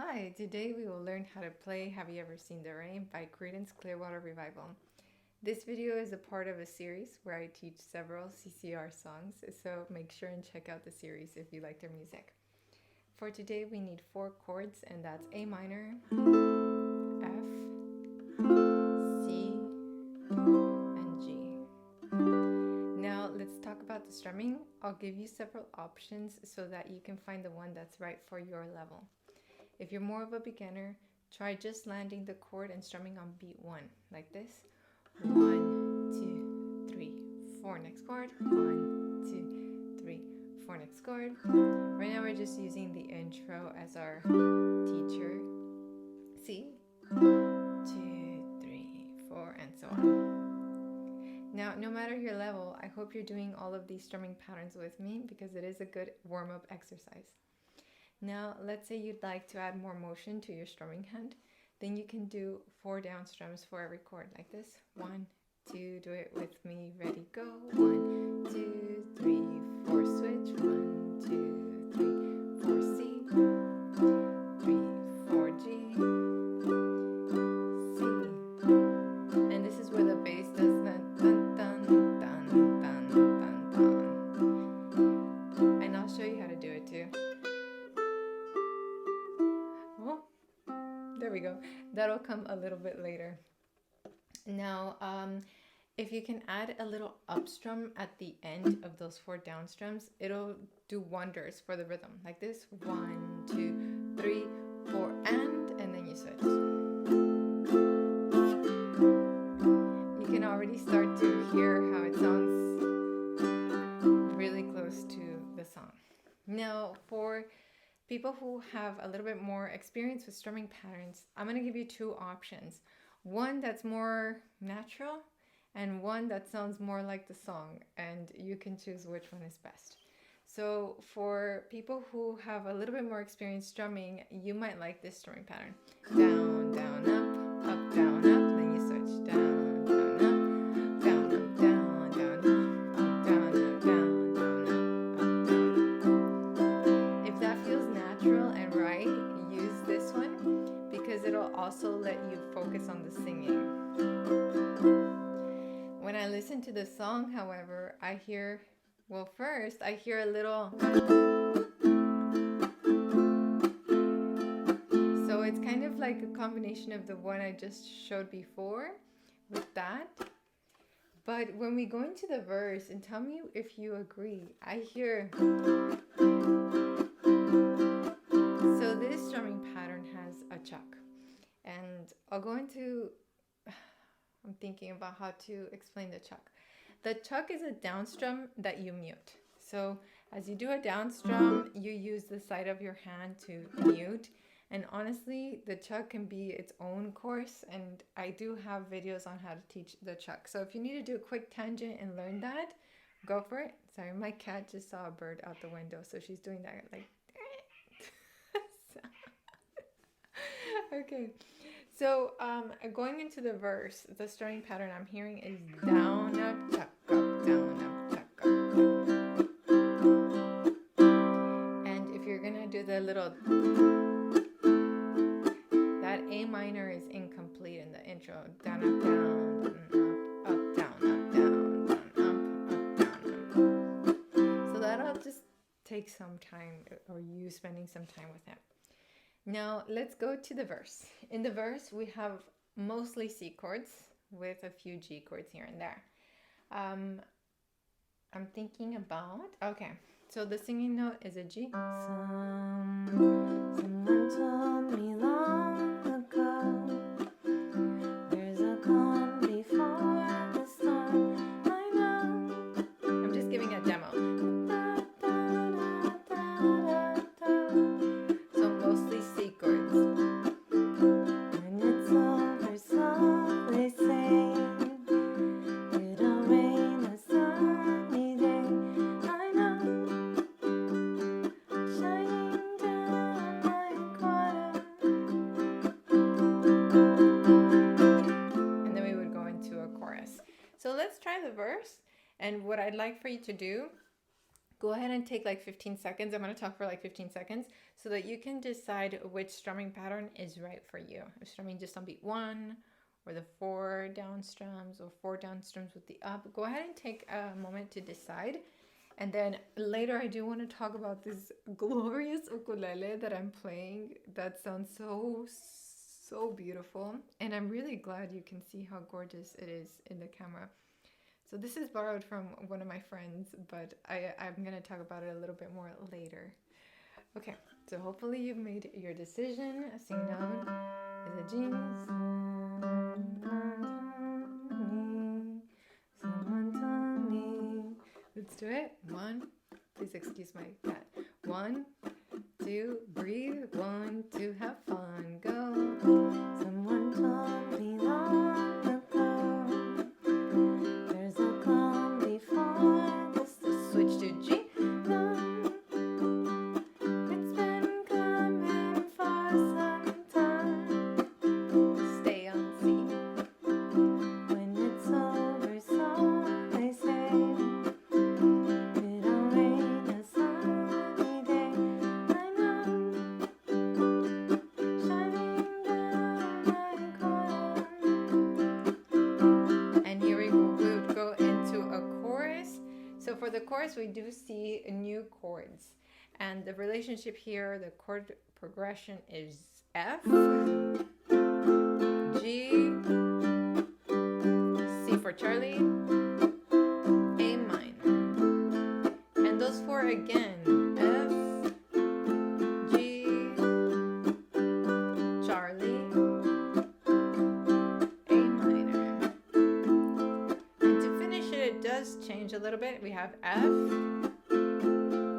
Hi, today we will learn how to play Have You Ever Seen the Rain by Creedence Clearwater Revival. This video is a part of a series where I teach several CCR songs, so make sure and check out the series if you like their music. For today we need 4 chords, and that's A minor, F, C, and G. Now let's talk about the strumming. I'll give you several options so that you can find the one that's right for your level. If you're more of a beginner, try just landing the chord and strumming on beat 1, like this. 1, 2, 3, 4, next chord. 1, 2, 3, 4, next chord. Right now we're just using the intro as our teacher. C, 2, 3, 4, and so on. Now, no matter your level, I hope you're doing all of these strumming patterns with me because it is a good warm-up exercise. Now, let's say you'd like to add more motion to your strumming hand, then you can do 4 down strums for every chord, like this. 1, 2, do it with me, ready, go. 1, 2, 3, 4, switch. 1, 2, 3, 4, C. 3, 4, G. C. And this is where the bass does that dun dun dun dun dun dun. And I'll show you how to do it too. There we go. That'll come a little bit later. Now, if you can add a little up strum at the end of those 4 down strums, it'll do wonders for the rhythm. Like this. 1, 2, 3, 4, and then you switch. You can already start to hear how it sounds really close to the song. Now, for people who have a little bit more experience with strumming patterns, I'm going to give you 2 options. One that's more natural and one that sounds more like the song, and you can choose which one is best. So for people who have a little bit more experience strumming, you might like this strumming pattern. Down, down, up, down, up, then you switch. Down, down, up, down, up, down, down, up, down, up, down, down, up, down. If that feels natural and right, use this one because it'll also let you focus on the singing. When I listen to the song, however, I hear, well, first I hear a little, so it's kind of like a combination of the one I just showed before with that. But when we go into the verse, and tell me if you agree, I hear, so this strumming pattern has a chuck, and I'll go into, I'm thinking about how to explain the chuck. The chuck is a down strum that you mute. So as you do a down strum, you use the side of your hand to mute. And honestly, the chuck can be its own course, and I do have videos on how to teach the chuck. So if you need to do a quick tangent and learn that, go for it. Sorry, my cat just saw a bird out the window, so she's doing that like, okay. So going into the verse, the strumming pattern I'm hearing is down, up, chuck, up, down, up, chuck, up. And if you're gonna do the little, that A minor is incomplete in the intro. Down, up, down, up, down, up, down, down, up, down, up. So that'll just take some time, or you spending some time with it. Now let's go to the verse. In the verse, we have mostly C chords with a few G chords here and there. I'm thinking about, okay, so the singing note is a G. Someone told me long ago, there's a calm before the storm. I know. I'm just giving a demo. So mostly C chords. When it's over, softly say, it'll rain a sunny day. I know. Shining down like water. And then we would go into a chorus. So let's try the verse. And what I'd like for you to do, Go ahead and take like 15 seconds. I'm going to talk for like 15 seconds so that you can decide which strumming pattern is right for you. If strumming just on beat 1, or the 4 down strums, or 4 down strums with the up. Go ahead and take a moment to decide. And then later I do want to talk about this glorious ukulele that I'm playing that sounds so beautiful. And I'm really glad you can see how gorgeous it is in the camera. So this is borrowed from one of my friends, but I'm going to talk about it a little bit more later. Okay, so hopefully you've made your decision. A C note is a G. Someone told me. Let's do it. 1, please excuse my cat. 1, 2, breathe. 1, 2, have fun. Go. Someone told me long ago, there's a calm before this. Switch to G. It's been coming for some time. Stay on C. When it's over, so they say, it'll rain a sunny day. I know, shining down like oil. And here we would go into a chorus. So for the chorus, we do see new chords. And the relationship here, the chord progression is F, G, C for Charlie, A minor. And those 4 again, F, G, Charlie, A minor. And to finish it, it does change a little bit. We have F,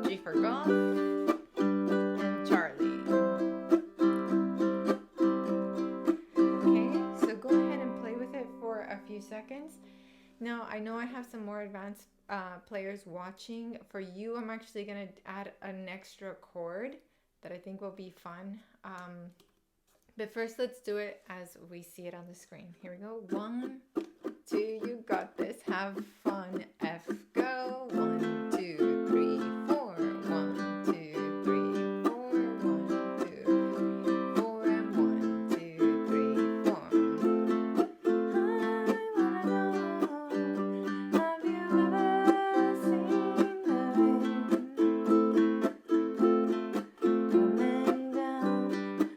G for golf, and Charlie. Okay, so go ahead and play with it for a few seconds. Now, I know I have some more advanced players watching. For you, I'm actually going to add an extra chord that I think will be fun. But first, let's do it as we see it on the screen. Here we go. 1, 2, you got this. Have fun. F, go. 1, 2, 3, 4. 1, 2, 3, 4. 1, 2, 3, 4. And 1, 2, 3, 4. I wanna know, have you ever seen the rain coming down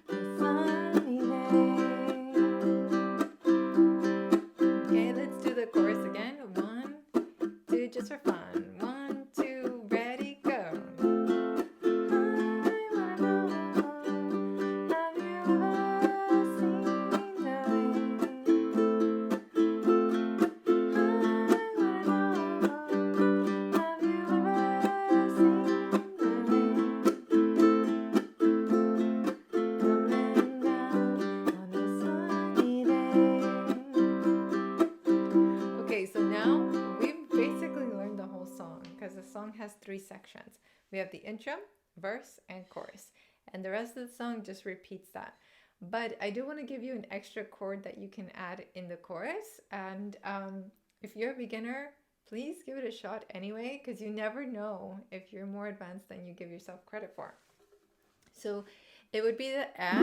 a sunny day? Okay, let's do the chorus again. 1, 2, just for fun. 1, 2, ready, go. I wanna know, have you ever seen the rain? I wanna know, have you ever seen the rain coming down on a sunny day? Okay, so now we've basically learned the whole song because the song has 3 sections. We have the intro, verse, and chorus. And the rest of the song just repeats that. But I do want to give you an extra chord that you can add in the chorus. And if you're a beginner, please give it a shot anyway, because you never know if you're more advanced than you give yourself credit for. So it would be the F.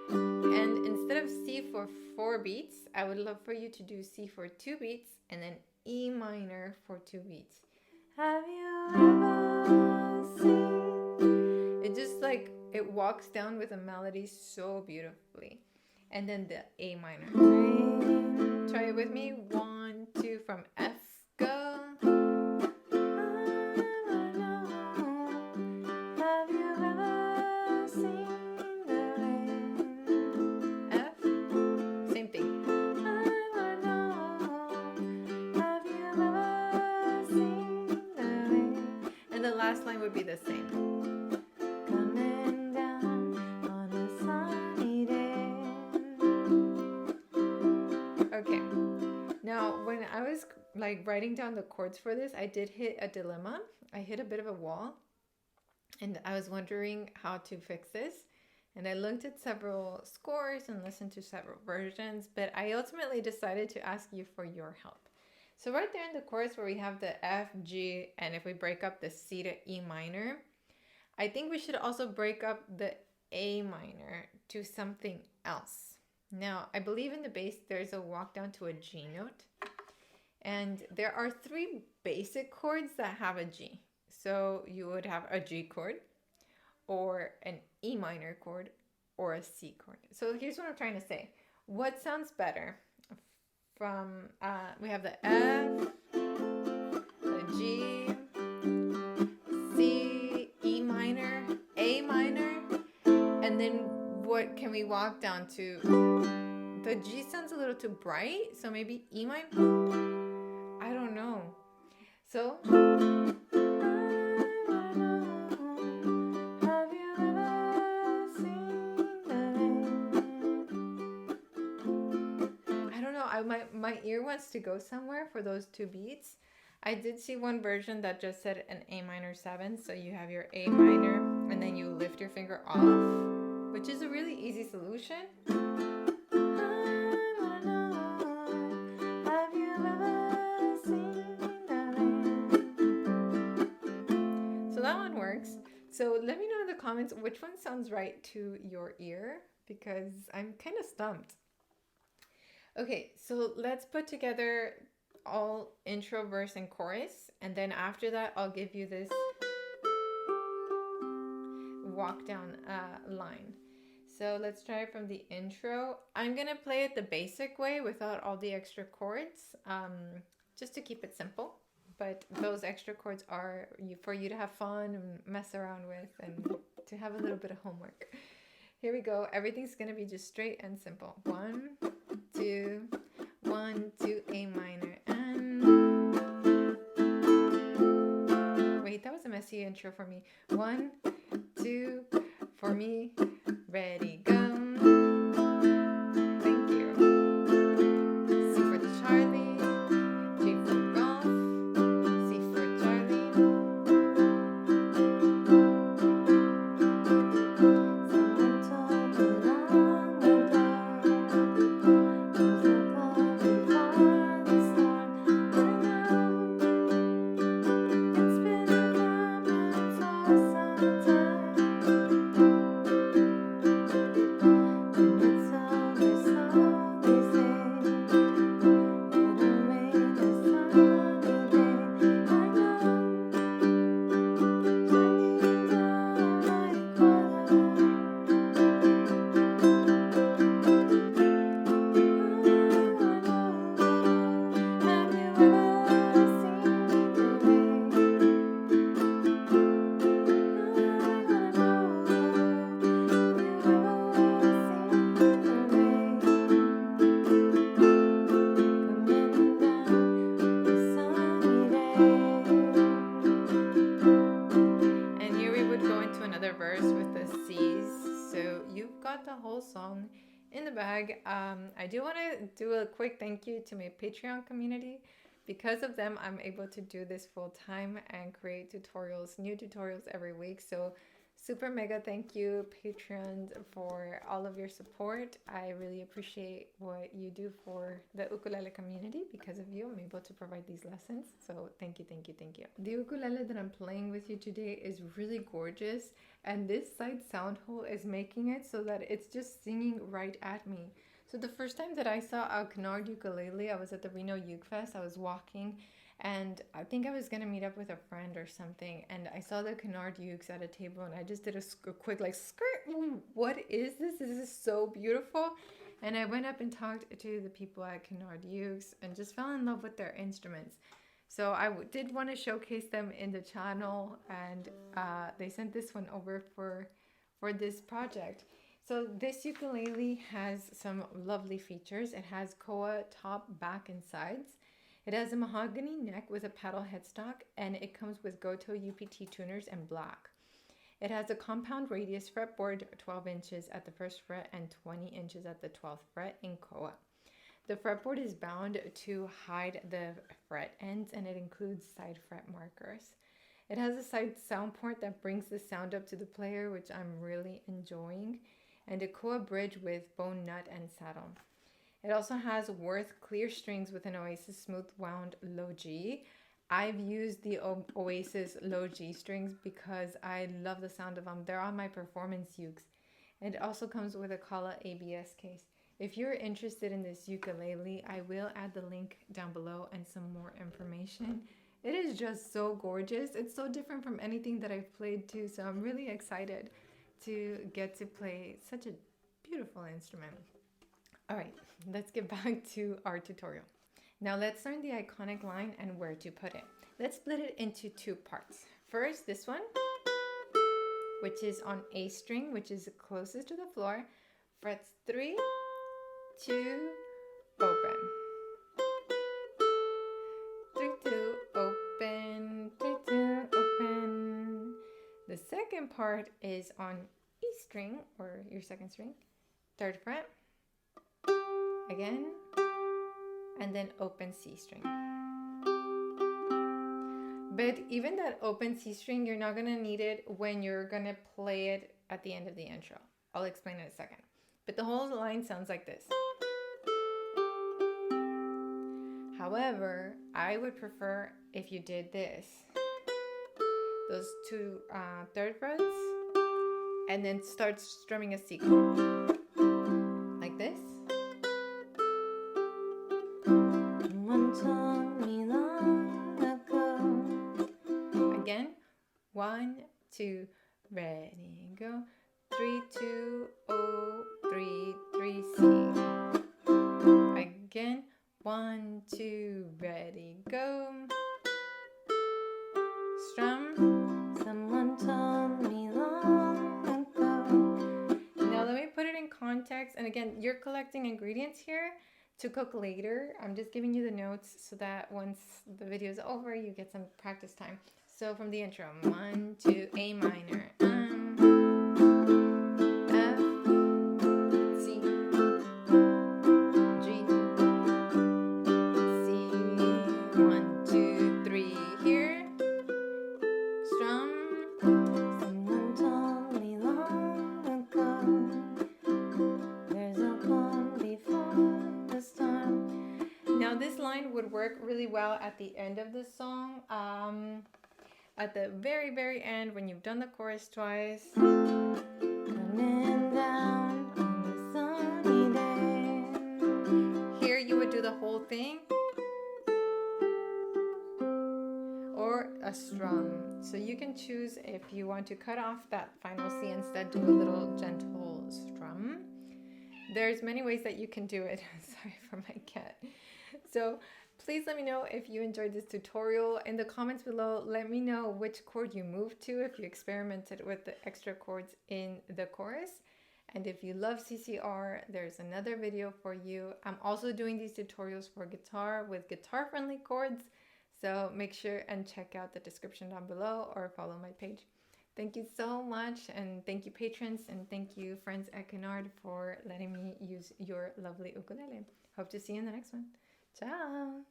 And instead of C for 4 beats, I would love for you to do C for 2 beats and then E minor for 2 beats. Have you ever seen? It just like, it walks down with a melody so beautifully. And then the A minor. Try it with me. 1, 2, from F, go. Have you ever seen the rain? F, same thing. I wanna know, have you ever seen the rain? And the last line would be the same. Coming down on a sunny day. Okay. Now, when I was like writing down the chords for this, I did hit a dilemma. I hit a bit of a wall. And I was wondering how to fix this. And I looked at several scores and listened to several versions, but I ultimately decided to ask you for your help. So right there in the chorus where we have the F, G, and if we break up the C to E minor, I think we should also break up the A minor to something else. Now, I believe in the bass there's a walk down to a G note. And there are 3 basic chords that have a G. So you would have a G chord, or an E minor chord, or a C chord. So here's what I'm trying to say. What sounds better? From, we have the F, the G, C, E minor, A minor, and then what can we walk down to? The G sounds a little too bright, so maybe E minor? I don't know. So, my ear wants to go somewhere for those 2 beats. I did see one version that just said an A minor 7, so you have your A minor and then you lift your finger off, which is a really easy solution. So that one works. So let me know in the comments which one sounds right to your ear, because I'm kind of stumped. Okay, so let's put together all intro, verse, and chorus, and then after that I'll give you this walk down line. So let's try from the intro. I'm gonna play it the basic way without all the extra chords, just to keep it simple. But those extra chords are for you to have fun and mess around with and to have a little bit of homework. Here we go. Everything's gonna be just straight and simple. 1, 2, 1, 2, A minor, and wait, that was a messy intro for me. 1, 2, for me, ready, go. Thank you. C for Charlie, G for golf, C for Charlie. The whole song in the bag. I do want to do a quick thank you to my Patreon community. Because of them, I'm able to do this full time and create tutorials, new tutorials every week. So super mega thank you, Patreons, for all of your support. I really appreciate what you do for the ukulele community. Because of you, I'm able to provide these lessons. So thank you, thank you, thank you. The ukulele that I'm playing with you today is really gorgeous. And this side sound hole is making it so that it's just singing right at me. So the first time that I saw a Kinnard ukulele, I was at the Reno Uke Fest. I was walking and I think I was going to meet up with a friend or something. And I saw the Kinnard ukes at a table and I just did a quick like skirt. What is this? This is so beautiful. And I went up and talked to the people at Kinnard ukes and just fell in love with their instruments. So I did want to showcase them in the channel, and they sent this one over for this project. So this ukulele has some lovely features. It has koa top, back, and sides. It has a mahogany neck with a paddle headstock, and it comes with Goto UPT tuners and black. It has a compound radius fretboard, 12 inches at the 1st fret and 20 inches at the 12th fret in koa. The fretboard is bound to hide the fret ends, and it includes side fret markers. It has a side sound port that brings the sound up to the player, which I'm really enjoying, and a koa bridge with bone nut and saddle. It also has Worth clear strings with an Oasis smooth wound low G. I've used the Oasis low G strings because I love the sound of them. They're on my performance ukes. And it also comes with a Kala ABS case. If you're interested in this ukulele, I will add the link down below and some more information. It is just so gorgeous. It's so different from anything that I've played too, so I'm really excited to get to play such a beautiful instrument. All right, let's get back to our tutorial. Now let's learn the iconic line and where to put it. Let's split it into two parts. First, this one, which is on A string, which is closest to the floor, frets 3, 2, open. 3, 2, open, 3, 2, open. The second part is on E string, or your second string, 3rd fret, again, and then open C string. But even that open C string, you're not gonna need it when you're gonna play it at the end of the intro. I'll explain in a second. But the whole line sounds like this. However, I would prefer if you did this. Those two 3rd frets, and then start strumming a C chord. Like this. Again, 1, 2, ready, go. 3, 2, oh, 3, 3, C. Again, 1, 2, ready, go. Strum. Someone told me long ago. Now let me put it in context. And again, you're collecting ingredients here to cook later. I'm just giving you the notes so that once the video is over, you get some practice time. So from the intro, 1, 2, A minor, F, C, G, C, 1, 2, 3 here, strum. Someone told me long ago, there's a calm before the storm. Now this line would work really well at the end of the song. At the very, very end, when you've done the chorus twice. Coming down on a sunny day. Here you would do the whole thing. Or a strum. So you can choose if you want to cut off that final C, instead do a little gentle strum. There's many ways that you can do it. Sorry for my cat. So please let me know if you enjoyed this tutorial. In the comments below, let me know which chord you moved to, if you experimented with the extra chords in the chorus. And if you love CCR, there's another video for you. I'm also doing these tutorials for guitar with guitar-friendly chords. So make sure and check out the description down below or follow my page. Thank you so much, and thank you patrons, and thank you friends at Kinnard for letting me use your lovely ukulele. Hope to see you in the next one. Ciao!